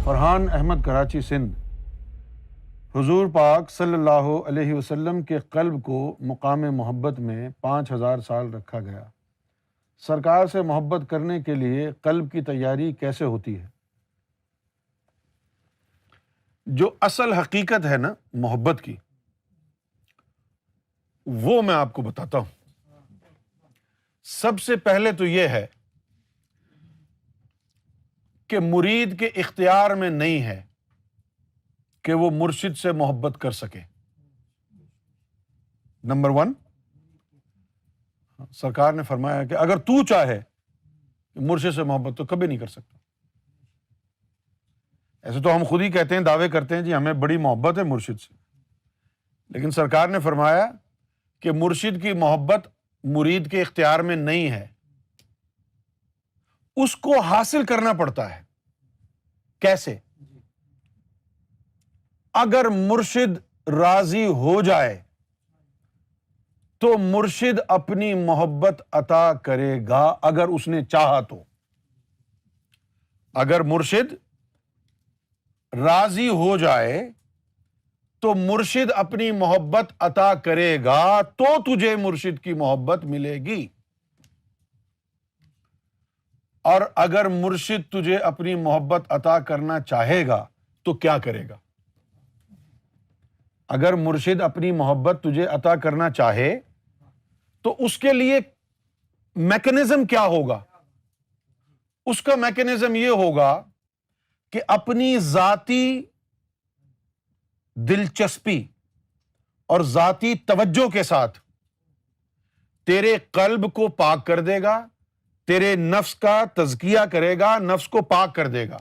فرحان احمد کراچی سندھ۔ حضور پاک صلی اللہ علیہ وسلم کے قلب کو مقام محبت میں 5000 سال رکھا گیا۔ سرکار سے محبت کرنے کے لیے قلب کی تیاری کیسے ہوتی ہے؟ جو اصل حقیقت ہے نا محبت کی، وہ میں آپ کو بتاتا ہوں۔ سب سے پہلے تو یہ ہے کہ مرید کے اختیار میں نہیں ہے کہ وہ مرشد سے محبت کر سکے۔ نمبر 1، سرکار نے فرمایا کہ اگر تو چاہے کہ مرشد سے محبت تو کبھی نہیں کر سکتا۔ ایسے تو ہم خود ہی کہتے ہیں، دعوے کرتے ہیں جی ہمیں بڑی محبت ہے مرشد سے، لیکن سرکار نے فرمایا کہ مرشد کی محبت مرید کے اختیار میں نہیں ہے، اس کو حاصل کرنا پڑتا ہے۔ کیسے؟ اگر مرشد راضی ہو جائے تو مرشد اپنی محبت عطا کرے گا، اگر اس نے چاہا تو۔ اگر مرشد راضی ہو جائے تو مرشد اپنی محبت عطا کرے گا، تو تجھے مرشد کی محبت ملے گی۔ اور اگر مرشد تجھے اپنی محبت عطا کرنا چاہے گا تو کیا کرے گا؟ اگر مرشد اپنی محبت تجھے عطا کرنا چاہے تو اس کے لیے میکینزم کیا ہوگا؟ اس کا میکینزم یہ ہوگا کہ اپنی ذاتی دلچسپی اور ذاتی توجہ کے ساتھ تیرے قلب کو پاک کر دے گا، تیرے نفس کا تزکیہ کرے گا، نفس کو پاک کر دے گا،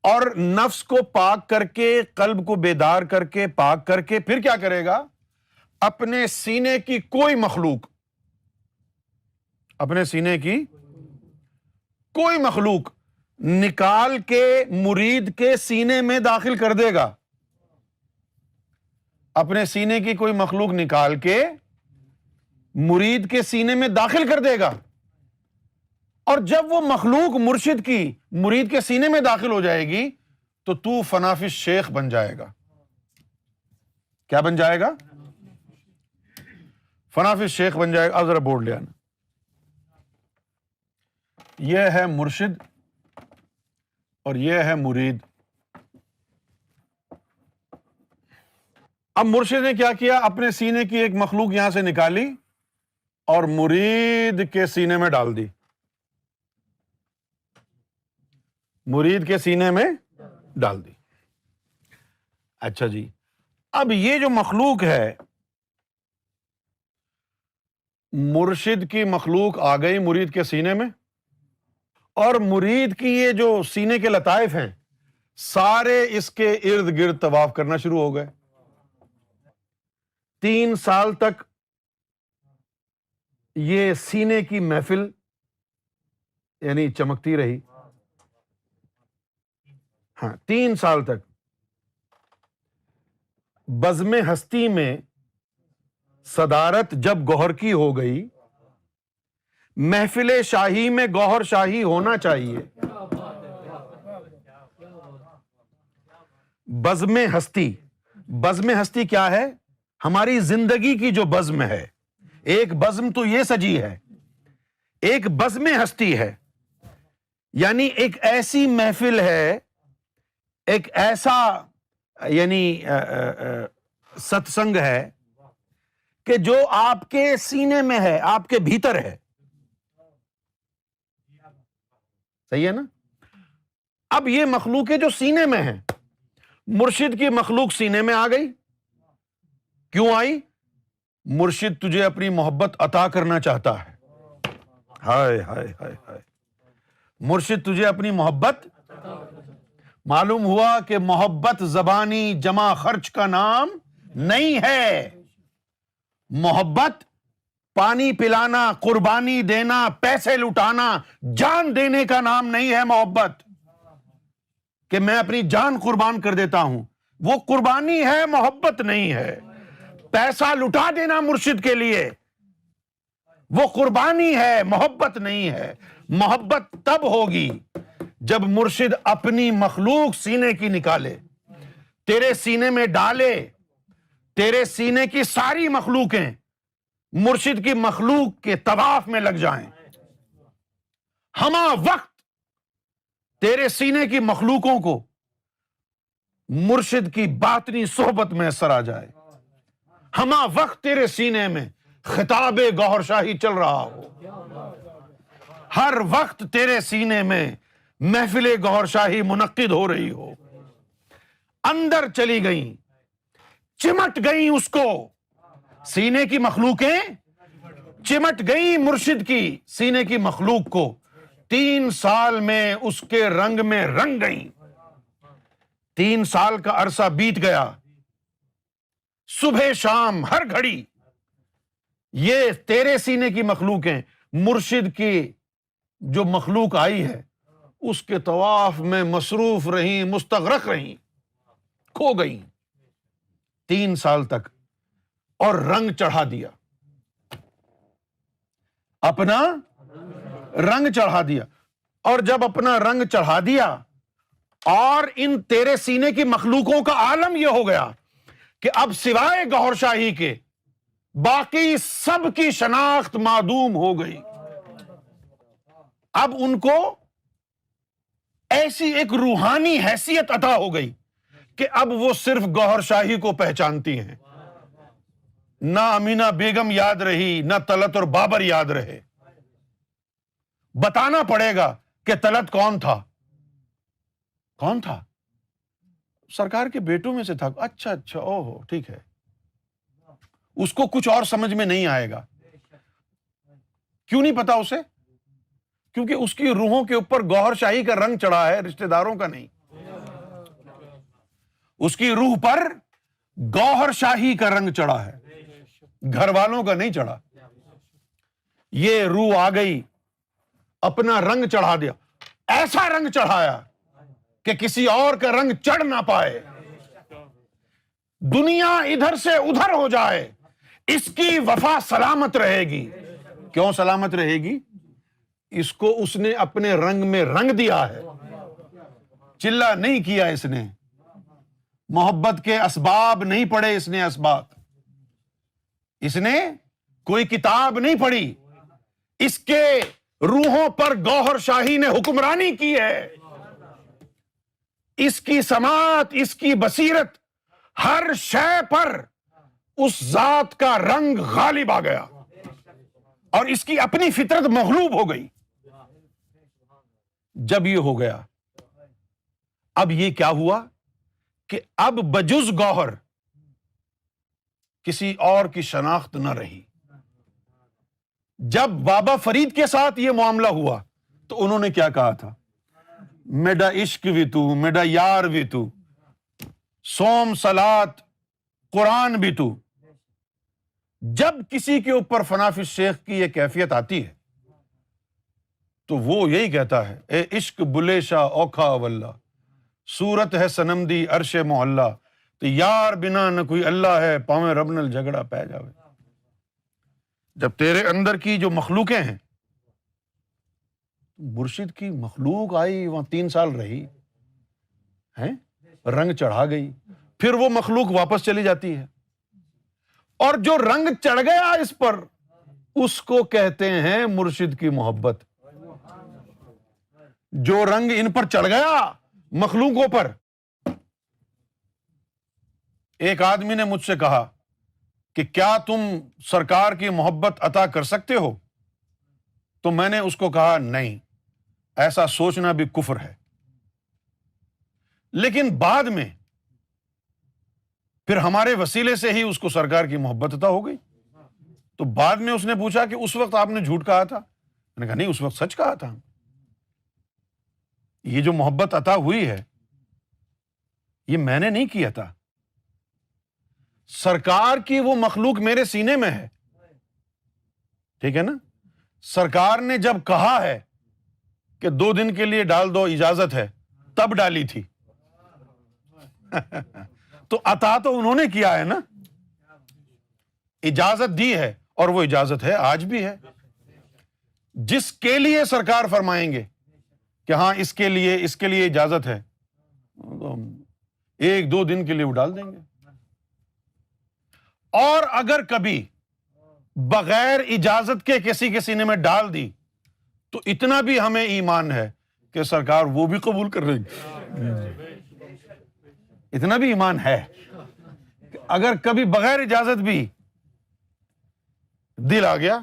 اور نفس کو پاک کر کے، قلب کو بیدار کر کے، پاک کر کے پھر کیا کرے گا؟ اپنے سینے کی کوئی مخلوق، اپنے سینے کی کوئی مخلوق نکال کے مرید کے سینے میں داخل کر دے گا۔ اپنے سینے کی کوئی مخلوق نکال کے مرید کے سینے میں داخل کر دے گا، اور جب وہ مخلوق مرشد کی مرید کے سینے میں داخل ہو جائے گی تو فنافی شیخ بن جائے گا۔ کیا بن جائے گا؟ فنافی شیخ بن جائے گا۔ اب ذرا بورڈ لے آنا۔ یہ ہے مرشد اور یہ ہے مرید۔ اب مرشد نے کیا کیا؟ اپنے سینے کی ایک مخلوق یہاں سے نکالی اور مرید کے سینے میں ڈال دی، مرید کے سینے میں ڈال دی۔ اچھا جی، اب یہ جو مخلوق ہے، مرشد کی مخلوق آ گئی مرید کے سینے میں، اور مرید کی یہ جو سینے کے لطائف ہیں سارے اس کے ارد گرد طواف کرنا شروع ہو گئے۔ 3 سال تک یہ سینے کی محفل یعنی چمکتی رہی۔ ہاں، 3 سال تک بزم ہستی میں صدارت جب گوہر کی ہو گئی، محفل شاہی میں گوہر شاہی ہونا چاہیے۔ بزم ہستی، بزم ہستی کیا ہے؟ ہماری زندگی کی جو بزم ہے، ایک بزم تو یہ سجی ہے، ایک بزم ہستی ہے، یعنی ایک ایسی محفل ہے، ایک ایسا یعنی ستسنگ ہے کہ جو آپ کے سینے میں ہے، آپ کے بھیتر ہے۔ صحیح ہے نا؟ اب یہ مخلوق جو سینے میں ہے، مرشد کی مخلوق سینے میں آ گئی۔ کیوں آئی؟ مرشد تجھے اپنی محبت عطا کرنا چاہتا ہے۔ ہائے ہائے ہائے ہائے، مرشد تجھے اپنی محبت، معلوم ہوا کہ محبت زبانی جمع خرچ کا نام نہیں ہے۔ محبت پانی پلانا، قربانی دینا، پیسے لٹانا، جان دینے کا نام نہیں ہے۔ محبت کہ میں اپنی جان قربان کر دیتا ہوں، وہ قربانی ہے، محبت نہیں ہے۔ پیسہ لٹا دینا مرشد کے لیے، وہ قربانی ہے، محبت نہیں ہے۔ محبت تب ہوگی جب مرشد اپنی مخلوق سینے کی نکالے، تیرے سینے میں ڈالے، تیرے سینے کی ساری مخلوقیں مرشد کی مخلوق کے طواف میں لگ جائیں، ہما وقت تیرے سینے کی مخلوقوں کو مرشد کی باطنی صحبت میں اثر آ جائے، ہما وقت تیرے سینے میں خطاب گوہر شاہی چل رہا ہو، ہر وقت تیرے سینے میں محفل گوہر شاہی منعقد ہو رہی ہو، اندر چلی گئیں، چمٹ گئیں، اس کو سینے کی مخلوقیں چمٹ گئیں مرشد کی سینے کی مخلوق کو، 3 سال میں اس کے رنگ میں رنگ گئیں، 3 سال کا عرصہ بیت گیا، صبح شام ہر گھڑی یہ تیرے سینے کی مخلوقیں مرشد کی جو مخلوق آئی ہے اس کے طواف میں مصروف رہیں، مستغرق رہیں، کھو گئیں 3 سال تک، اور رنگ چڑھا دیا، اپنا رنگ چڑھا دیا، اور جب اپنا رنگ چڑھا دیا اور ان تیرے سینے کی مخلوقوں کا عالم یہ ہو گیا کہ اب سوائے گوہر شاہی کے باقی سب کی شناخت معدوم ہو گئی، اب ان کو ایسی ایک روحانی حیثیت عطا ہو گئی کہ اب وہ صرف گوہر شاہی کو پہچانتی ہیں، نہ امینہ بیگم یاد رہی، نہ طلعت اور بابر یاد رہے، بتانا پڑے گا کہ طلعت کون تھا، کون تھا، سرکار کے بیٹوں میں سے تھا، اچھا اچھا، اوہ ٹھیک ہے، اس کو کچھ اور سمجھ میں نہیں آئے گا، کیوں نہیں پتا اسے؟ کیونکہ اس کی روحوں کے اوپر گوہر شاہی کا رنگ چڑھا ہے، رشتہ داروں کا نہیں، اس کی روح پر گوہر شاہی کا رنگ چڑھا ہے، گھر والوں کا نہیں چڑھا، یہ روح آ گئی، اپنا رنگ چڑھا دیا، ایسا رنگ چڑھایا کہ کسی اور کا رنگ چڑھ نہ پائے، دنیا ادھر سے ادھر ہو جائے، اس کی وفا سلامت رہے گی۔ کیوں سلامت رہے گی؟ اس کو اس نے اپنے رنگ میں رنگ دیا ہے، چلا نہیں کیا اس نے، محبت کے اسباب نہیں پڑھے اس نے، اسباب اس نے کوئی کتاب نہیں پڑھی، اس کے روحوں پر گوہر شاہی نے حکمرانی کی ہے، اس کی سماعت، اس کی بصیرت، ہر شے پر اس ذات کا رنگ غالب آ گیا اور اس کی اپنی فطرت مغلوب ہو گئی۔ جب یہ ہو گیا، اب یہ کیا ہوا کہ اب بجز گوہر کسی اور کی شناخت نہ رہی۔ جب بابا فرید کے ساتھ یہ معاملہ ہوا تو انہوں نے کیا کہا تھا؟ میرا عشق بھی تو، میرا یار بھی تو، سوم صلات قرآن بھی تو۔ جب کسی کے اوپر فنافی شیخ کی یہ کیفیت آتی ہے تو وہ یہی کہتا ہے، اے عشق بلے شاہ اوکھا واللہ، صورت ہے صنم دی عرش محلہ، تو یار بنا نہ کوئی اللہ ہے، پاویں رب نال جھگڑا پہ جاوے۔ جب تیرے اندر کی جو مخلوقیں ہیں، مرشد کی مخلوق آئی، وہاں 3 سال رہی ہیں، رنگ چڑھا گئی، پھر وہ مخلوق واپس چلی جاتی ہے، اور جو رنگ چڑھ گیا اس پر، اس کو کہتے ہیں مرشد کی محبت۔ جو رنگ ان پر چڑھ گیا مخلوقوں پر، ایک آدمی نے مجھ سے کہا کہ کیا تم سرکار کی محبت عطا کر سکتے ہو؟ تو میں نے اس کو کہا نہیں، ایسا سوچنا بھی کفر ہے۔ لیکن بعد میں پھر ہمارے وسیلے سے ہی اس کو سرکار کی محبت عطا ہو گئی۔ تو بعد میں اس نے پوچھا کہ اس وقت آپ نے جھوٹ کہا تھا؟ میں نے کہا نہیں، اس وقت سچ کہا تھا۔ یہ جو محبت عطا ہوئی ہے یہ میں نے نہیں کیا تھا، سرکار کی وہ مخلوق میرے سینے میں ہے، ٹھیک ہے نا؟ سرکار نے جب کہا ہے کہ 2 دن کے لیے ڈال دو، اجازت ہے، تب ڈالی تھی۔ تو عطا تو انہوں نے کیا ہے نا، اجازت دی ہے، اور وہ اجازت ہے، آج بھی ہے۔ جس کے لیے سرکار فرمائیں گے کہ ہاں اس کے لیے اجازت ہے، تو ہم 1-2 دن کے لیے وہ ڈال دیں گے. اور اگر کبھی بغیر اجازت کے کسی کے سینے میں ڈال دی تو اتنا بھی ہمیں ایمان ہے کہ سرکار وہ بھی قبول کر رہی ہے. اتنا بھی ایمان ہے کہ اگر کبھی بغیر اجازت بھی دل آ گیا،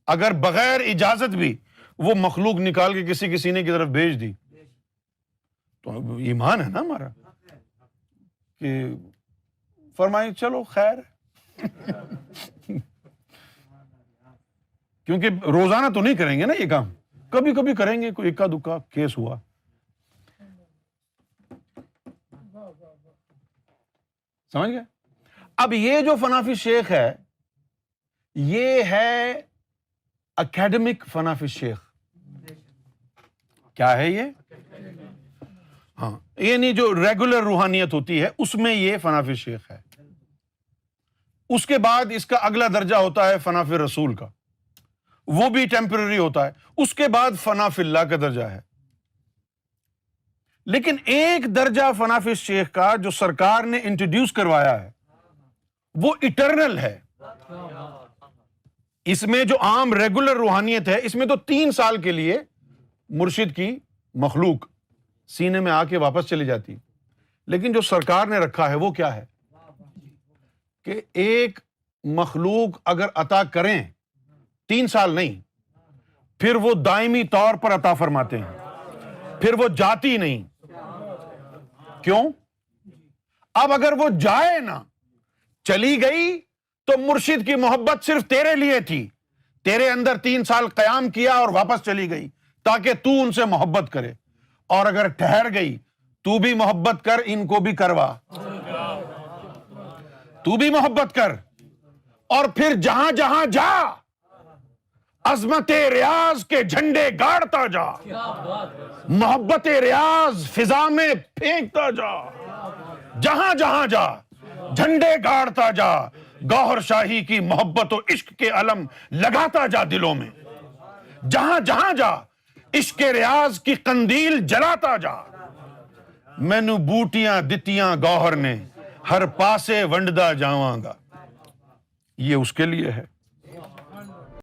اگر بغیر اجازت بھی وہ مخلوق نکال کے کسی کے سینے کی طرف بھیج دی تو ایمان ہے نا ہمارا کہ فرمائیں چلو خیر. کیونکہ روزانہ تو نہیں کریں گے نا یہ کام، کبھی کبھی کریں گے، کوئی اکا دکا کیس ہوا. سمجھ گئے؟ اب یہ جو فنافی شیخ ہے یہ ہے اکیڈمک فنافی شیخ. کیا ہے یہ؟ ہاں، یہ نہیں جو ریگولر روحانیت ہوتی ہے اس میں یہ فنافی شیخ ہے. اس کے بعد اس کا اگلا درجہ ہوتا ہے فنافی رسول کا، وہ بھی ٹیمپرری ہوتا ہے. اس کے بعد فنافی اللہ کا درجہ ہے. لیکن ایک درجہ فنافی شیخ کا جو سرکار نے انٹروڈیوس کروایا ہے وہ اٹرنل ہے. اس میں جو عام ریگولر روحانیت ہے اس میں تو 3 سال کے لیے مرشد کی مخلوق سینے میں آ کے واپس چلی جاتی. لیکن جو سرکار نے رکھا ہے وہ کیا ہے کہ ایک مخلوق اگر عطا کریں 3 سال نہیں، پھر وہ دائمی طور پر عطا فرماتے ہیں، پھر وہ جاتی نہیں. کیوں؟ اب اگر وہ جائے نا، چلی گئی تو مرشد کی محبت صرف تیرے لیے تھی، تیرے اندر 3 سال قیام کیا اور واپس چلی گئی تاکہ تو ان سے محبت کرے. اور اگر ٹھہر گئی تو بھی محبت کر، ان کو بھی کروا، تو بھی محبت کر. اور پھر جہاں جہاں جا عظمت ریاض کے جھنڈے گاڑتا جا، محبت ریاض فضا میں پھینکتا جا، جہاں جہاں جا جھنڈے گاڑتا جا، گوہر شاہی کی محبت و عشق کے علم لگاتا جا دلوں میں، جہاں جہاں جا عشق ریاض کی قندیل جلاتا جا. مینو بوٹیاں دتیاں گوہر نے، ہر پاسے ونڈدا جاواں گا. یہ اس کے لیے ہے.